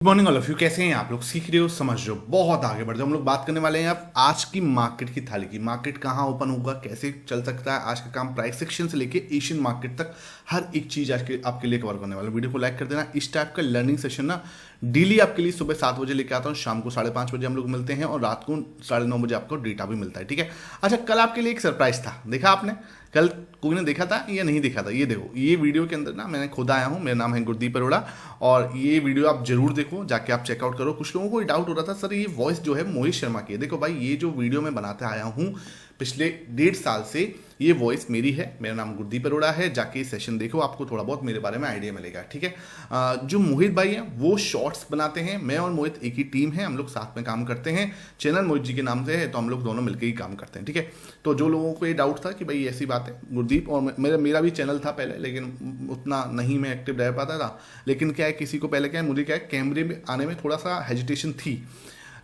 Good morning all of you. कैसे हैं आप लोग? सीख रहे हो, समझ रहे हो, बहुत आगे बढ़ जाओ। हम लोग बात करने वाले हैं अब आज की मार्केट की थाली की। मार्केट कहाँ ओपन होगा, कैसे चल सकता है आज का काम, प्राइस सेक्शन से लेके एशियन मार्केट तक हर एक चीज आज के आपके लिए कवर करने वाला। वीडियो को लाइक कर देना। इस टाइप का लर्निंग सेशन ना डेली आपके लिए सुबह 7 बजे लेके आता हूँ, शाम को 5:30 बजे हम लोग मिलते हैं और रात को 9:30 बजे आपको डेटा भी मिलता है। ठीक है। अच्छा, कल आपके लिए एक सरप्राइज था, देखा आपने? कल कोई ने देखा था या नहीं देखा था? ये देखो, ये वीडियो के अंदर ना मैंने खुद आया हूँ। मेरा नाम है गुरदीप अरोड़ा और ये वीडियो आप जरूर देखो, जाके आप चेकआउट करो। कुछ लोगों को डाउट हो रहा था, सर ये वॉइस जो है मोहित शर्मा की है। देखो भाई, ये जो वीडियो मैं बनाते आया हूँ पिछले 1.5 साल से, ये वॉइस मेरी है। मेरा नाम गुरदीप अरोड़ा है। जाके सेशन देखो, आपको थोड़ा बहुत मेरे बारे में आइडिया मिलेगा। ठीक है। जो मोहित भाई हैं वो शॉर्ट्स बनाते हैं। मैं और मोहित एक ही टीम है, हम लोग साथ में काम करते हैं। चैनल मोहित जी के नाम से है, तो हम लोग दोनों मिलकर ही काम करते हैं। ठीक है। तो जो लोगों को ये डाउट था कि भाई ऐसी बात है, गुरदीप और मेरा भी चैनल था पहले, लेकिन उतना नहीं मैं एक्टिव रह पाता था। लेकिन क्या है, किसी को पहले क्या है, मुझे क्या है, कैमरे में आने में थोड़ा सा हेजिटेशन थी।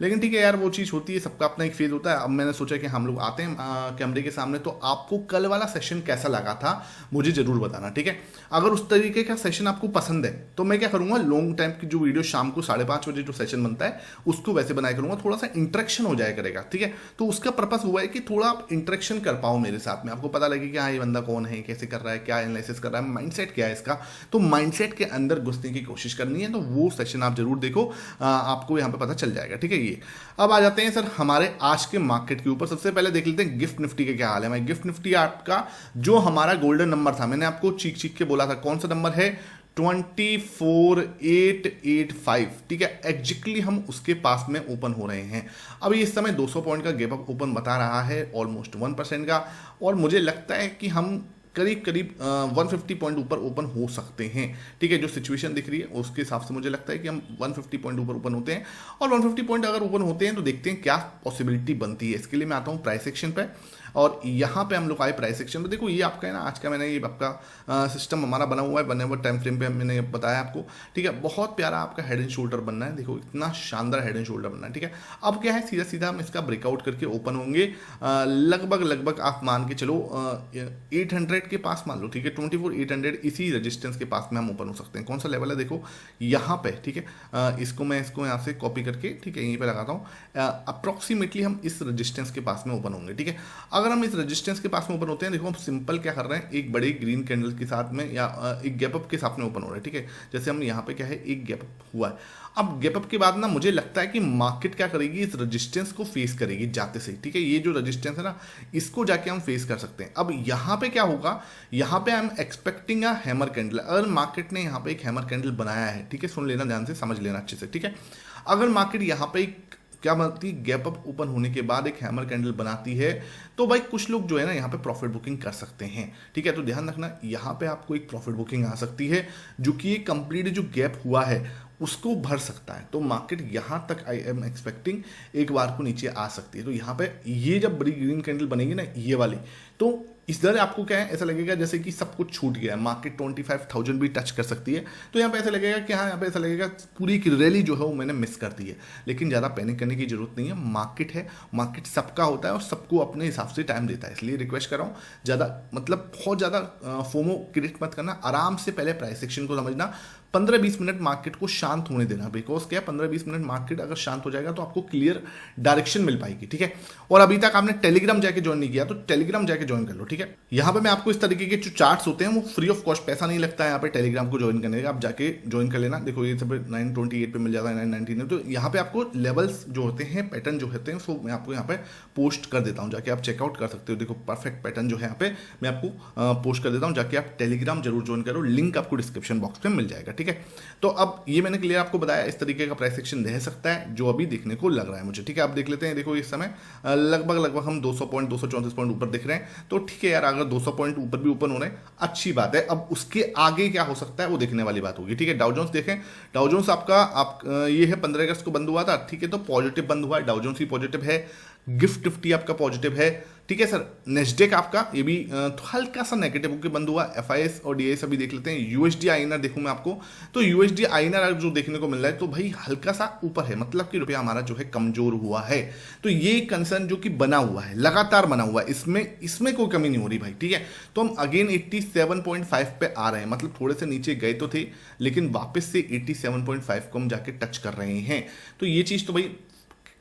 लेकिन ठीक है यार, वो चीज़ होती है, सबका अपना एक फेज होता है। अब मैंने सोचा कि हम लोग आते हैं कैमरे के सामने। तो आपको कल वाला सेशन कैसा लगा था मुझे जरूर बताना। ठीक है। अगर उस तरीके का सेशन आपको पसंद है तो मैं क्या करूंगा, लॉन्ग टाइम की जो वीडियो शाम को 5:30 बजे जो सेशन बनता है उसको वैसे बनाया करूंगा। थोड़ा सा इंटरेक्शन हो जाया करेगा। ठीक है। तो उसका पर्पस हुआ है कि थोड़ा आप इंटरेक्शन कर पाओ मेरे साथ में, आपको पता लगे कि हाँ ये बंदा कौन है, कैसे कर रहा है, क्या एनालिसिस कर रहा है, माइंडसेट क्या है इसका। तो माइंडसेट के अंदर घुसने की कोशिश करनी है, तो वो सेशन आप जरूर देखो, आपको यहाँ पे पता चल जाएगा। ठीक है। ये अब आ जाते हैं सर हमारे आज के मार्केट के ऊपर। सबसे पहले देख लेते हैं गिफ्ट निफ्टी का क्या हाल है। मैं गिफ्ट निफ्टी आपका जो हमारा गोल्डन नंबर था, मैंने आपको चीख चीख के बोला था, कौन सा नंबर है? 24,885। ठीक है। एग्जैक्टली हम उसके पास में ओपन हो रहे हैं। अब इस समय 200 पॉइंट का गैप अप ओपन बता रहा है, ऑलमोस्ट 1% का। और मुझे लगता है कि हम करीब करीब 150 पॉइंट ऊपर ओपन हो सकते हैं। ठीक है। जो सिचुएशन दिख रही है उसके हिसाब से मुझे लगता है कि हम 150 पॉइंट ऊपर ओपन होते हैं। और 150 पॉइंट अगर ओपन होते हैं तो देखते हैं क्या पॉसिबिलिटी बनती है। इसके लिए मैं आता हूँ प्राइस सेक्शन पे, और यहाँ पे हम लोग आए प्राइस सेक्शन पे। देखो ये आपका है ना, आज का मैंने ये आपका सिस्टम हमारा बना हुआ है, बने हुए टाइम फ्रेम पे मैंने बताया आपको। ठीक है। बहुत प्यारा आपका हेड एंड शोल्डर बनना है। देखो इतना शानदार हेड एंड शोल्डर बनना है। ठीक है। अब क्या है, सीधा सीधा हम इसका ब्रेकआउट करके ओपन होंगे लगभग आप मान के चलो 800 के पास मान लो। ठीक है। 24,800 इसी रेजिस्टेंस के पास में हम ओपन हो सकते हैं। कौन सा लेवल है देखो यहाँ पे। ठीक है। इसको यहाँ से कॉपी करके, ठीक है, यहीं पे लगाता हूँ। अप्रोक्सीमेटली हम इस रेजिस्टेंस के पास में ओपन होंगे। ठीक है। अगर हम इस रेजिस्टेंस के पास में ओपन होते हैं, देखो हम सिंपल क्या कर रहे हैं, एक बड़े ग्रीन कैंडल के साथ में या एक गैप अप के साथ में ओपन हो रहा है। ठीक है। जैसे हम यहाँ पे क्या है, एक गैप अप हुआ है। अब गैप अप के बाद ना मुझे लगता है कि मार्केट क्या करेगी, इस रेजिस्टेंस को फेस करेगी जाते से। ठीक है। ये जो रेजिस्टेंस है ना, इसको जाके हम फेस कर सकते हैं। अब यहाँ पे क्या होगा, यहाँ पे I am expecting a hammer candle. अगर मार्केट ने यहाँ पे एक हैमर कैंडल बनाया है, ठीक है, सुन लेना ध्यान से, समझ लेना अच्छे से। ठीक है। अगर मार्केट यहाँ पे क्या बनती है, गैप अप ओपन होने के बाद एक हैमर कैंडल बनाती है, तो भाई कुछ लोग जो है ना यहाँ पे प्रॉफिट बुकिंग कर सकते हैं। ठीक है। तो ध्यान रखना, यहाँ पे आपको एक प्रॉफिट बुकिंग आ सकती है जो कि ये कंप्लीट जो गैप हुआ है उसको भर सकता है। तो मार्केट यहाँ तक आई एम एक्सपेक्टिंग एक बार को नीचे आ सकती है। तो यहाँ पे ये जब बड़ी ग्रीन कैंडल बनेगी ना, ये वाली, तो इस दर आपको क्या है, ऐसा लगेगा जैसे कि सब कुछ छूट गया है। मार्केट 25,000 भी टच कर सकती है। तो यहाँ पे ऐसा लगेगा कि हाँ, यहाँ पे ऐसा लगेगा पूरी की रैली जो है वो मैंने मिस कर दी है। लेकिन ज़्यादा पैनिक करने की जरूरत नहीं है। मार्केट है, मार्केट सबका होता है और सबको अपने हिसाब से टाइम देता है। इसलिए रिक्वेस्ट कर रहा हूँ, ज़्यादा मतलब बहुत ज़्यादा फोमो क्रिएट मत करना। आराम से पहले प्राइस सेक्शन को समझना, 15-20 मिनट मार्केट को शांत होने देना। बिकॉज क्या, 15-20 मिनट मार्केट अगर शांत हो जाएगा तो आपको क्लियर डायरेक्शन मिल पाएगी। ठीक है। और अभी तक आपने टेलीग्राम जाके ज्वाइन नहीं किया तो टेलीग्राम जाके ज्वाइन कर लो। ठीक है। यहाँ पे मैं आपको इस तरीके के जो चार्ट्स होते हैं वो फ्री ऑफ कॉस्ट, पैसा नहीं लगता है यहाँ पे टेलीग्राम को ज्वाइन करने का। आप जाके ज्वाइन कर लेना। देखो ये सब 928 पे मिल जाता है, 919 में। तो यहाँ पे आपको लेवल्स जो होते हैं, पैटर्न जो होते हैं, सो मैं आपको यहाँ पे पोस्ट कर देता हूँ, जाके आप चेकआउट कर सकते हो। देखो परफेक्ट पैटर्न जो है यहाँ पे मैं आपको पोस्ट कर देता हूँ, जाके आप टेलीग्राम जरूर ज्वाइन करो। लिंक आपको डिस्क्रिप्शन बॉक्स में मिल जाएगा। ठीक है। तो अब ये मैंने क्लियर आपको बताया, इस तरीके का प्राइस सेक्शन रह सकता है जो अभी देखने को लग रहा है मुझे। ठीक है। आप देख लेते हैं, देखो इस समय लगभग हम 200 पॉइंट 234 पॉइंट ऊपर दिख रहे हैं। तो ठीक है यार, अगर 200 पॉइंट ऊपर भी ओपन हो रहे हैं अच्छी बात है। अब उसके आगे क्या हो सकता है वो देखने वाली बात होगी। ठीक है। डाउ जोन्स देखें, डाउ जोन्स आपका ये है 15 अगस्त को बंद हुआ था। ठीक है। तो पॉजिटिव बंद हुआ है, डाउ जोन्स ही पॉजिटिव है। गिफ्ट निफ्टी आपका पॉजिटिव है, ठीक है सर। नेस्डेक आपका ये भी तो हल्का सा नेगेटिव होकर बंद हुआ। एफआईएस और डीएस अभी देख लेते हैं। यूएसडी आईएनआर देखूं मैं आपको, तो यूएसडी आईएनआर जो देखने को मिल रहा है तो भाई हल्का सा ऊपर है, मतलब कि रुपया हमारा जो है कमजोर हुआ है। तो ये कंसर्न जो कि बना हुआ है, लगातार बना हुआ है, इसमें कोई कमी नहीं हो रही भाई, ठीक है। तो हम अगेन 87.5 पे आ रहे हैं, मतलब थोड़े से नीचे गए तो थे लेकिन वापस से 87.5 को हम जाके टच कर रहे हैं। तो ये चीज़ तो भाई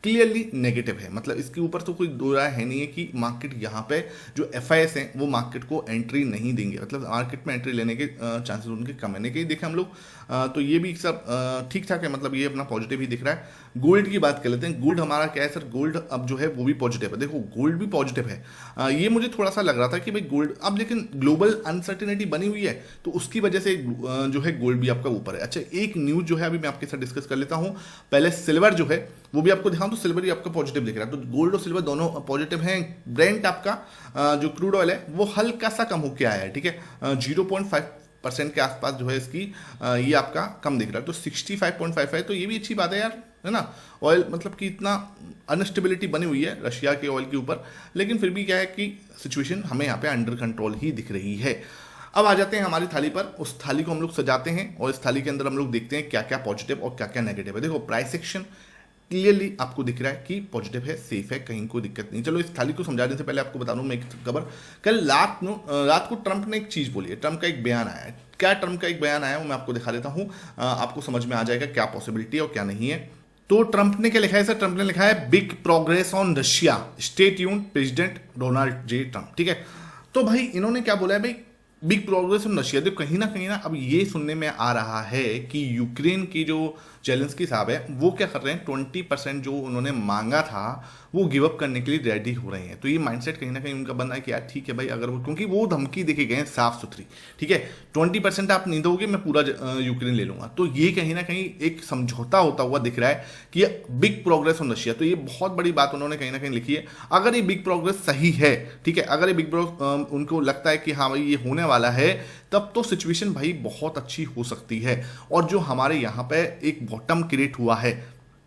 क्लियरली नेगेटिव है, मतलब इसके ऊपर तो कोई दो राय है नहीं है कि मार्केट यहाँ पे जो एफआईएस हैं वो मार्केट को एंट्री नहीं देंगे, मतलब मार्केट में एंट्री लेने के चांसेस उनके कम है। कहीं देखें हम लोग तो ये भी सब ठीक ठाक है, मतलब ये अपना पॉजिटिव ही दिख रहा है। गोल्ड की बात कर लेते हैं। गोल्ड हमारा क्या है सर, गोल्ड अब जो है वो भी पॉजिटिव है। देखो गोल्ड भी पॉजिटिव है। ये मुझे थोड़ा सा लग रहा था कि भाई गोल्ड अब, लेकिन ग्लोबल अनसर्टेनिटी बनी हुई है तो उसकी वजह से जो है गोल्ड भी आपका ऊपर है। अच्छा, एक न्यूज जो है अभी मैं आपके साथ डिस्कस कर लेता हूँ। पहले सिल्वर जो है वो भी आपको दिखाऊं, तो सिल्वर ही आपका पॉजिटिव दिख रहा है। तो गोल्ड और सिल्वर दोनों पॉजिटिव हैं। ब्रेंट आपका जो क्रूड ऑयल है वो हल्का सा कम होकर आया है, ठीक है। 0.5% के आसपास जो है इसकी ये आपका कम दिख रहा है, तो 65.5 है। तो ये भी अच्छी बात है यार, है ना। ऑयल मतलब कि इतना अनस्टेबिलिटी बनी हुई है रशिया के ऑयल के ऊपर, लेकिन फिर भी क्या है कि सिचुएशन हमें यहाँ पे अंडर कंट्रोल ही दिख रही है। अब आ जाते हैं हमारी थाली पर। उस थाली को हम लोग सजाते हैं और इस थाली के अंदर हम लोग देखते हैं क्या क्या पॉजिटिव और क्या क्या नेगेटिव है। देखो प्राइस सेक्शन क्लियरली आपको दिख रहा है कि पॉजिटिव है, सेफ है, कहीं कोई दिक्कत नहीं। चलो इस थाली को समझाने से पहले आपको बता दूं मैं एक खबर। कल रात को ट्रंप ने एक चीज़ बोली है, ट्रंप का एक बयान आया है। क्या ट्रंप का एक बयान आया है वो मैं आपको दिखा देता हूँ, आपको समझ में आ जाएगा क्या पॉसिबिलिटी है और क्या नहीं है। तो ट्रंप ने क्या लिखा है सर, ट्रंप ने लिखा है big progress on Russia, stay tuned, president Donald J Trump, ठीक है। तो भाई इन्होंने क्या बोला है भाई, बिग प्रोग्रेस ऑन रशिया। देखो कहीं ना अब ये सुनने में आ रहा है कि यूक्रेन की जो जेलेंस्की साहब है वो क्या कर रहे हैं, 20% जो उन्होंने मांगा था वो गिव अप करने के लिए रेडी हो रहे हैं। तो ये माइंडसेट कहीं ना कहीं उनका बनना है कि यार ठीक है भाई, अगर वो, क्योंकि वो धमकी देके गए हैं साफ सुथरी, ठीक है, 20% आप नहीं दोगे मैं पूरा यूक्रेन ले लूंगा। तो ये कहीं ना कहीं एक समझौता होता हुआ दिख रहा है कि ये बिग प्रोग्रेस ऑन रशिया। तो ये बहुत बड़ी बात उन्होंने कहीं ना कहीं लिखी है। अगर ये बिग प्रोग्रेस सही है, ठीक है, अगर ये बिग प्रोग्रेस उनको लगता है कि हाँ भाई ये होने वाला है, तब तो सिचुएशन भाई बहुत अच्छी हो सकती है। और जो हमारे यहाँ पे एक बॉटम क्रिएट हुआ है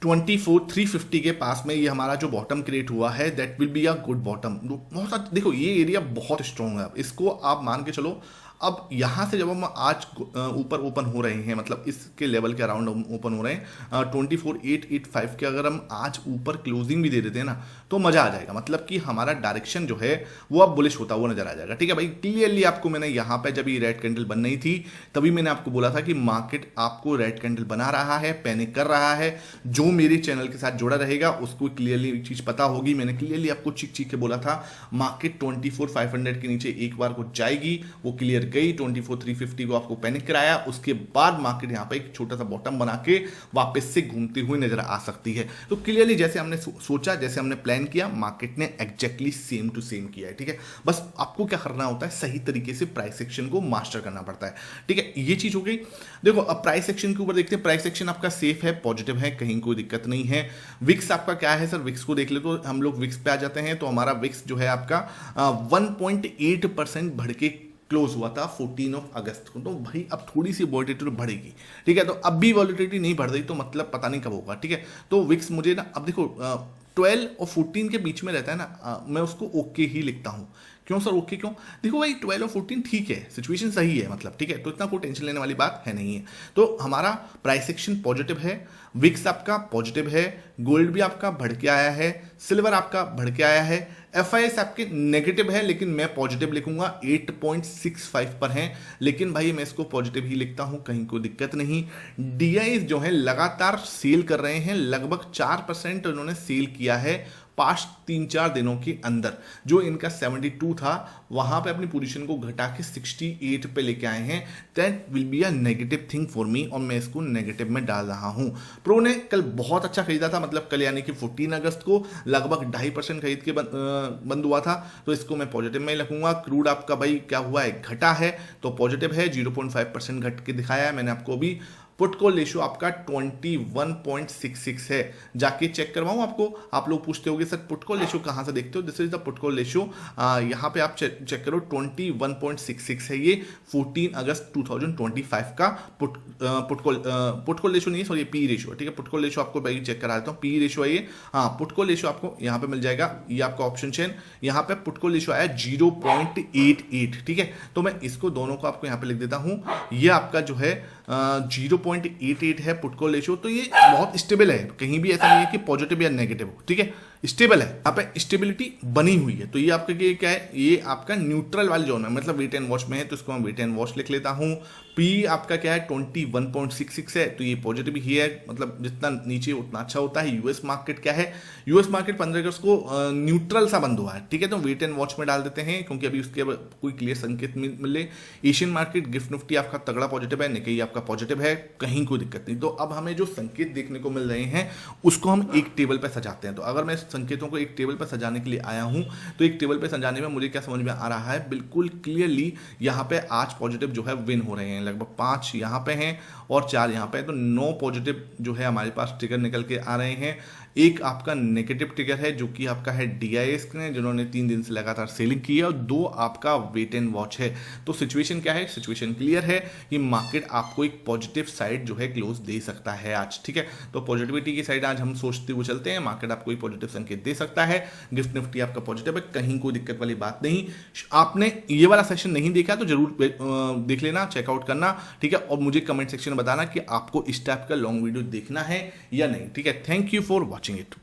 24,350 के पास में, ये हमारा जो बॉटम क्रिएट हुआ है that will be a good bottom. बहुत देखो ये एरिया बहुत स्ट्रॉन्ग है, इसको आप मान के चलो। अब यहाँ से जब हम आज ऊपर ओपन हो रहे हैं, मतलब इसके लेवल के अराउंड ओपन हो रहे हैं 24,885 के, अगर हम आज ऊपर क्लोजिंग भी दे देते हैं ना तो मजा आ जाएगा। मतलब कि हमारा डायरेक्शन जो है वो अब बुलिश होता हुआ नजर आ जाएगा, ठीक है भाई। क्लियरली आपको मैंने यहाँ पे जब ये रेड कैंडल बन रही थी तभी मैंने आपको बोला था कि मार्केट आपको रेड कैंडल बना रहा है, पैनिक कर रहा है। जो मेरे चैनल के साथ जुड़ा रहेगा उसको क्लियरली चीज पता होगी। मैंने क्लियरली आपको चीख के बोला था मार्केट 24,500 के नीचे एक बार को जाएगी, वो क्लियर गई। 24,350 को आपको पैनिक कराया, उसके बाद मार्केट यहां पे एक छोटा सा बॉटम बना के वापस से घूमती हुई नजर आ सकती है। तो क्लियरली जैसे हमने सोचा, जैसे हमने प्लान किया, मार्केट ने एग्जैक्टली सेम टू सेम किया है, ठीक है। बस आपको क्या करना होता है, सही तरीके से प्राइस सेक्शन को मास्टर करना पड़ता है, ठीक है। ये चीज हो गई। देखो अब प्राइस सेक्शन के ऊपर देखते हैं। प्राइस सेक्शन आपका सेफ है, पॉजिटिव है, कहीं कोई दिक्कत नहीं है। विक्स आपका क्या है सर, विक्स को देख ले तो हम लोग विक्स पे आ जाते हैं। तो हमारा विक्स जो है आपका 1.8% बढ़ के क्लोज हुआ था 14 अगस्त को। तो भाई अब थोड़ी सी वॉलिटिलिटी बढ़ेगी, ठीक है। तो अब भी वॉलिटिलिटी नहीं बढ़ रही तो मतलब पता नहीं कब होगा, ठीक है। तो विक्स मुझे ना, अब देखो 12 और 14 के बीच में रहता है ना, मैं उसको ओके ही लिखता हूँ। क्यों सर ओके क्यों? देखो भाई 12 और 14 ठीक है, सिचुएशन सही है, मतलब ठीक है, तो इतना कोई टेंशन लेने वाली बात है नहीं है। तो हमारा प्राइस एक्शन पॉजिटिव है, विक्स आपका पॉजिटिव है, गोल्ड भी आपका बढ़ के आया है, सिल्वर आपका बढ़ के आया है, एफआईएस आपके नेगेटिव है लेकिन मैं पॉजिटिव लिखूंगा, 8.65 पर है, लेकिन भाई मैं इसको पॉजिटिव ही लिखता हूं, कहीं कोई दिक्कत नहीं। डीआई जो है लगातार सेल कर रहे हैं, लगभग 4% उन्होंने सेल किया है पास्ट 3-4 दिनों के अंदर। जो इनका 72 था वहां पे अपनी पोजीशन को घटा के 68 पे लेके आए हैं। That will be a negative thing for me, और मैं इसको नेगेटिव में डाल रहा हूं। प्रो ने कल बहुत अच्छा खरीदा था, मतलब कल यानी कि 14 अगस्त को लगभग 2.5% खरीद के बंद हुआ था, तो इसको मैं पॉजिटिव में ही रखूंगा। क्रूड आपका भाई क्या हुआ है, घटा है, तो पॉजिटिव है, 0.5% घट के दिखाया है मैंने आपको अभी। पुट कॉल रेशियो आपका 21.66 है। जाके चेक करवाऊं आपको? आप लोग पूछते होगे सर पुट कॉल रेशियो कहां से देखते हो? This is the put call ratio, यहाँ पे आप चेक करो 21.66 है ये 14 अगस्त 2025 का पुट कॉल रेशियो नहीं है, सॉरी पी रेशियो, ठीक है। पुट कॉल रेशियो आपको पहले चेक करा देता हूँ, पी रेशियो है ये, हाँ पुट कॉल रेशियो आपको यहाँ पे मिल जाएगा, ये आपका ऑप्शन चेन, यहाँ पे पुट कॉल रेशियो आया 0.88, ठीक है। तो मैं इसको दोनों को आपको यहाँ पे लिख देता हूँ, ये आपका जो है 0.88 है पुट कॉल रेशियो। तो ये बहुत स्टेबल है, कहीं भी ऐसा नहीं है कि पॉजिटिव या नेगेटिव हो, ठीक है, स्टेबल है, यहाँ पे स्टेबिलिटी बनी हुई है। तो ये आपका क्या है, ये आपका न्यूट्रल वाले जोन है, मतलब वेट एंड वॉच में है, तो इसको मैं वेट एंड वॉच लिख लेता हूँ। पी आपका क्या है 21.66 है, तो ये पॉजिटिव ही है, मतलब जितना नीचे उतना अच्छा होता है। यूएस मार्केट क्या है, यूएस मार्केट 15 अगस्त को न्यूट्रल सा बंद हुआ है, ठीक है, तो वेट एंड वॉच में डाल देते हैं, क्योंकि अभी उसके कोई क्लियर संकेत मिले। एशियन मार्केट गिफ्ट निफ्टी आपका तगड़ा पॉजिटिव है, निकेई आपका पॉजिटिव है, कहीं कोई दिक्कत नहीं। तो अब हमें जो संकेत देखने को मिल रहे हैं उसको हम एक टेबल पर सजाते हैं। तो अगर मैं संकेतों को एक टेबल पर सजाने के लिए आया हूं, तो एक टेबल पर सजाने में मुझे क्या समझ में आ रहा है, बिल्कुल क्लियरली यहाँ पे आज पॉजिटिव जो है विन हो रहे हैं, लगभग 5 यहाँ पे हैं और 4 यहाँ पे, तो 9 पॉजिटिव जो है हमारे पास ट्रिगर निकल के आ रहे हैं। एक आपका नेगेटिव ट्रिगर है जो कि आपका है DIS ने, जिन्होंने 3 दिन से लगातार सेलिंग की है, और 2 आपका वेट एंड वॉच है। तो सिचुएशन क्या है, सिचुएशन क्लियर है कि मार्केट आपको एक पॉजिटिव साइड जो है क्लोज दे सकता है आज, ठीक है। तो पॉजिटिविटी की साइड आज हम सोचते हुए चलते हैं, मार्केट आपको एक पॉजिटिव संकेत दे सकता है। गिफ्ट निफ्टी आपका पॉजिटिव है, कहीं कोई दिक्कत वाली बात नहीं। आपने ये वाला सेशन नहीं देखा तो जरूर देख लेना, चेकआउट करना, ठीक है, और मुझे कमेंट सेक्शन में बताना कि आपको इस टाइप का लॉन्ग वीडियो देखना है या नहीं, ठीक है। Thank you for watching it.